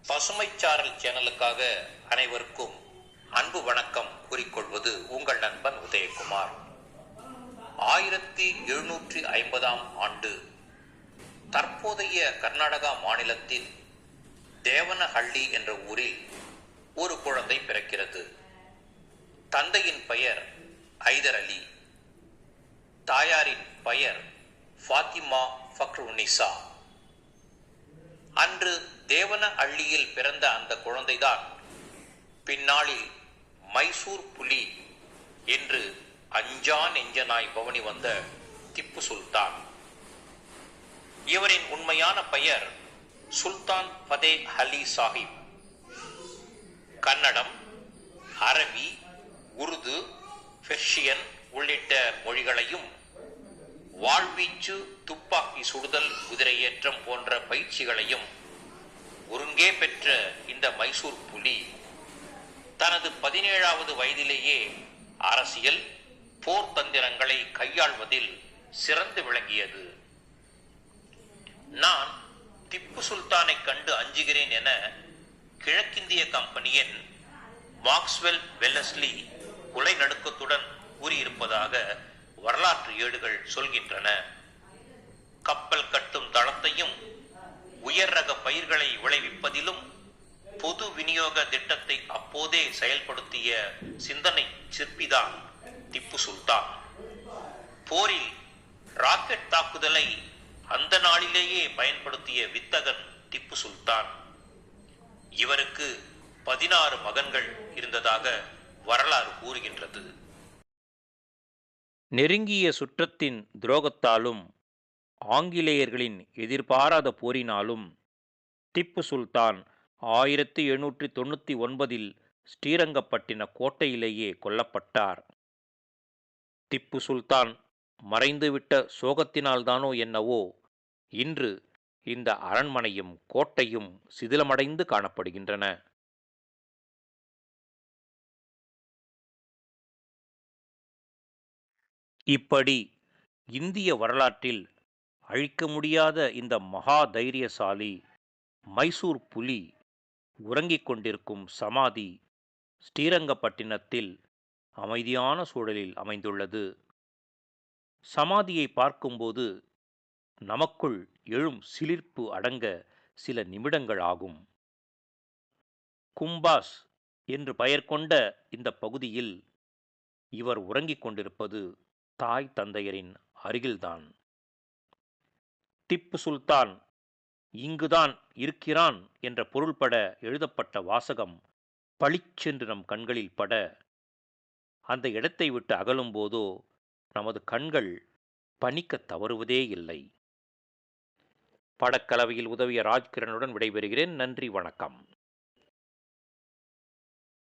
பசுமைச்சாரல் சேனலுக்காக அனைவருக்கும் அன்பு வணக்கம் கூறிக்கொள்வது உங்கள் நண்பன் உதயகுமார். 1750 ஆண்டு தற்போதைய கர்நாடகா மாநிலத்தின் தேவனஹள்ளி என்ற ஊரில் ஒரு குழந்தை பிறக்கிறது. தந்தையின் பெயர் ஐதர் அலி, தாயாரின் பெயர் ஃபாத்திமா ஃபக்ருநிசா. அன்று தேவனஹள்ளியில் பிறந்த அந்த குழந்தைதான் பின்னாளில் மைசூர் புலி என்று அஞ்சா நெஞ்சனாய் பவனி வந்த திப்பு சுல்தான். இவரின் உண்மையான பெயர் சுல்தான் ஃபதே அலி சாஹிப். கன்னடம், அரபி, உருது, பெர்ஷியன் உள்ளிட்ட மொழிகளையும் வாழ்வீச்சு, துப்பாக்கி சுடுதல், குதிரையேற்றம் போன்ற பயிற்சிகளையும் ஒருங்கே பெற்ற இந்த மைசூர் புலி தனது 17வது வயதிலேயே அரசியல், போர் தந்திரங்களை கையாள்வதில் சிறந்து விளங்கியது. நான் திப்பு சுல்தானை கண்டு அஞ்சுகிறேன் என கிழக்கிந்திய கம்பெனியின் மாக்ஸ்வெல் வெல்லஸ்லி கொலை நடுக்கத்துடன் கூறியிருப்பதாக வரலாற்று ஏடுகள் சொல்கின்றன. கப்பல் கட்டும் தளத்தையும் உயர் ரக பயிர்களை விளைவிப்பதிலும் பொது விநியோக திட்டத்தை அப்போதே செயல்படுத்திய சிந்தனை சிற்பிதான் திப்பு சுல்தான். போரில் ராக்கெட் தாக்குதலை அந்த நாளிலேயே பயன்படுத்திய வித்தகன் திப்பு சுல்தான். இவருக்கு 16 மகன்கள் இருந்ததாக வரலாறு கூறுகின்றது. நெருங்கிய சுற்றத்தின் துரோகத்தாலும் ஆங்கிலேயர்களின் எதிர்பாராத போரினாலும் திப்பு சுல்தான் 1799 ஸ்ரீரங்கப்பட்டின கோட்டையிலேயே கொல்லப்பட்டார். திப்பு சுல்தான் மறைந்துவிட்ட சோகத்தினால்தானோ என்னவோ இன்று இந்த அரண்மனையும் கோட்டையும் சிதிலமடைந்து காணப்படுகின்றன. இப்படி இந்திய வரலாற்றில் அழிக்க முடியாத இந்த மகா தைரியசாலி மைசூர் புலி உறங்கிக் கொண்டிருக்கும் சமாதி ஸ்ரீரங்கப்பட்டினத்தில் அமைதியான சூழலில் அமைந்துள்ளது. சமாதியை பார்க்கும்போது நமக்குள் எழும் சிலிர்ப்பு அடங்க சில நிமிடங்கள் ஆகும். கும்பாஸ் என்று பெயர் கொண்ட இந்த பகுதியில் இவர் உறங்கிக் கொண்டிருப்பது தாய் தந்தையரின் அருகில்தான். திப்பு சுல்தான் இங்குதான் இருக்கிறான் என்ற பொருள்பட எழுதப்பட்ட வாசகம் பளிச்சென்று நம் கண்களில் பட, அந்த இடத்தை விட்டு அகலும் போதோ நமது கண்கள் பனிக்க தவறுவதே இல்லை. படக்கலவையில் உதவிய ராஜ்கிரனுடன் விடைபெறுகிறேன். நன்றி, வணக்கம்.